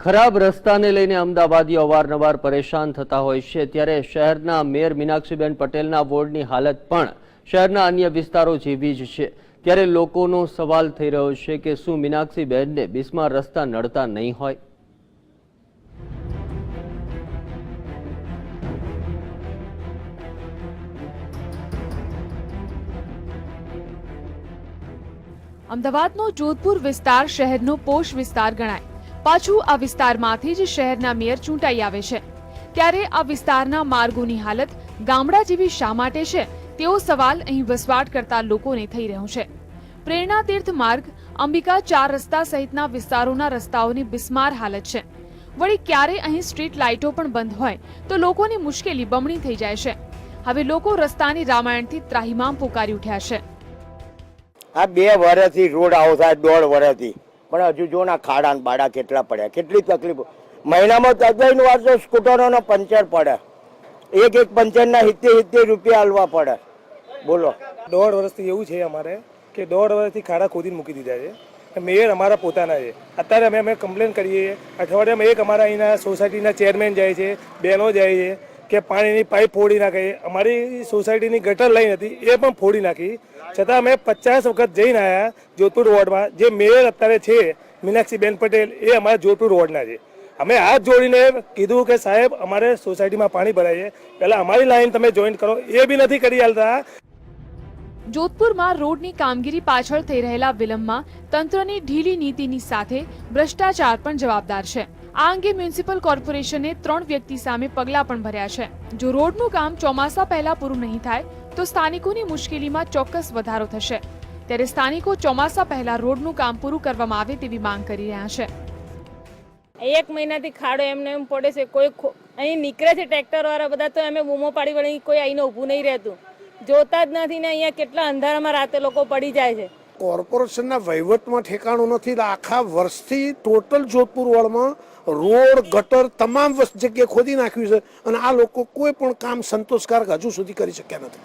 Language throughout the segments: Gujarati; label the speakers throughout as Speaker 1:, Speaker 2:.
Speaker 1: ખરાબ રસ્તાને લઈને અમદાવાદીઓ અવારનવાર પરેશાન થતા હોય છે, ત્યારે શહેરના મેયર મીનાક્ષીબેન પટેલના વોર્ડની હાલત પણ શહેરના અન્ય વિસ્તારો જેવી જ છે। ત્યારે લોકોનો સવાલ થઈ રહ્યો છે કે શું મીનાક્ષીબેનને બિસ્માર રસ્તા નડતા નહીં હોય?
Speaker 2: અમદાવાદનો જોધપુર વિસ્તાર શહેરનો પોશ વિસ્તાર ગણાય। પાછું આ વિસ્તારમાંથી જ શહેરના મેયર ચૂંટાઈ આવે છે, ત્યારે આ વિસ્તારના માર્ગોની હાલત ગામડા જેવી શા માટે છે તેવો સવાલ અહીં વસવાટ કરતા લોકોને થઈ રહ્યો છે। પ્રેરણા તીર્થ માર્ગ, અંબિકા 4 રસ્તા સહિતના વિસ્તારોના રસ્તાઓની બિસ્માર હાલત છે। વળી ક્યારે અહીં સ્ટ્રીટ લાઇટો પણ બંધ હોય તો લોકોની મુશ્કેલી બમણી થઈ જાય છે। હવે લોકો રસ્તાની રામાયણથી ત્રાહિમામ પોકારી ઉઠ્યા છે।
Speaker 3: આ 2 વર્ષથી રોડ આવો થાય, 1.5 વર્ષથી, પણ હજુ જો ના ખાડા બાડા કેટલા પડ્યા, કેટલી તકલીફો। મહિનામાં 10 વાર તો સ્કૂટરોનો પંચર પડે, એક પંચરના 70 રૂપિયા આલવા પડે। બોલો,
Speaker 4: 1.5 વર્ષથી એવું છે અમારે કે 1.5 વર્ષથી ખાડા ખોદીને મૂકી દીધા છે। મેયર અમારા પોતાના છે। અત્યારે અમે કમ્પ્લેન કરીએ, અઠવાડિયામાં એક અમારા અહીંના સોસાયટીના ચેરમેન જાય છે, બહેનો જાય છે કે પાણીની પાઇપ ફોડી નાખે। અમારી સોસાયટીની ગટર લાઈન હતી એ પણ ફોડી નાખી, છતાં અમે 50 વખત જઈને આવ્યા જોધપુર વોર્ડમાં। જે મેયર અત્યારે છે મીનાક્ષીબેન પટેલ, એ અમારા જોધપુર વોર્ડના છે। અમે હાથ જોડીને કીધું કે સાહેબ અમારે સોસાયટીમાં પાણી ભરાય છે, પહેલાં અમારી લાઈન તમે જોઈન્ટ કરો, એ બી નથી કરી આલતા।
Speaker 2: જોધપુરમાં રોડની કામગીરી પાછળ થઈ રહેલા વિલંબમાં તંત્રની ઢીલી નીતિની સાથે ભ્રષ્ટાચાર પણ જવાબદાર છે। આ અંગે મ્યુનિસિપલ કોર્પોરેશને 3 વ્યક્તિ સામે પગલાં પણ ભર્યા છે। જો રોડનું કામ ચોમાસા પહેલા પૂરું નહીં થાય તો સ્થાનિકોની મુશ્કેલીમાં ચોક્કસ વધારો થશે। ત્યારે સ્થાનિકો ચોમાસા પહેલા રોડનું કામ પૂરું કરવામાં આવે તેવી માંગ કરી રહ્યા છે।
Speaker 5: 1 મહિનાથી ખાડો એમને એમ પડે છે, કોઈ અહીં નીકળે છે ટ્રેક્ટર વાળા બધા, તો અમે બૂમો પાડી વળી કોઈ આઈને ઊભું નહીં રહેતું, જોતા જ નથી ને અહીંયા કેટલા અંધારામાં રાતે લોકો પડી જાય છે।
Speaker 6: કોર્પોરેશનના વહીવટમાં ઠેકાણું નથી। આખા વર્ષથી ટોટલ જોધપુર વોર્ડમાં રોડ, ગટર તમામ જગ્યાએ ખોદી નાખ્યું છે અને આ લોકો કોઈ પણ કામ સંતોષકારક હજુ સુધી કરી શક્યા નથી।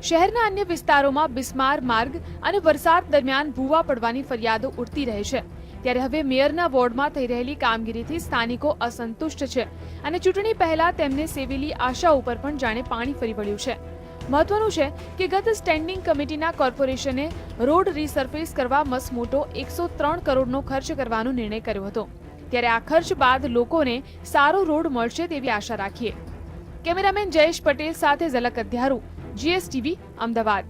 Speaker 2: શહેરના અન્ય વિસ્તારોમાં બિસ્માર માર્ગ અને વરસાદ દરમિયાન ભૂવા પડવાની ફરિયાદો ઉઠતી રહે છે, ત્યારે હવે મેયરના વોર્ડમાં થઈ રહેલી કામગીરીથી સ્થાનિકો અસંતુષ્ટ છે અને ચૂંટણી પહેલા તેમને સેવેલી આશા ઉપર પણ જાણે પાણી ફરી વળ્યું છે। મહત્વનું છે કે ગત સ્ટેન્ડિંગ કમિટીના કોર્પોરેશને રોડ રીસર્ફેસ કરવા મસમોટો 103 કરોડનો ખર્ચ કરવાનો નિર્ણય કર્યો હતો, ત્યારે આ ખર્ચ બાદ લોકોને સારો રોડ મળશે તેવી આશા રાખીએ। કેમેરામેન જયેશ પટેલ સાથે ઝલક અધ્યારું, GSTV, અમદાવાદ।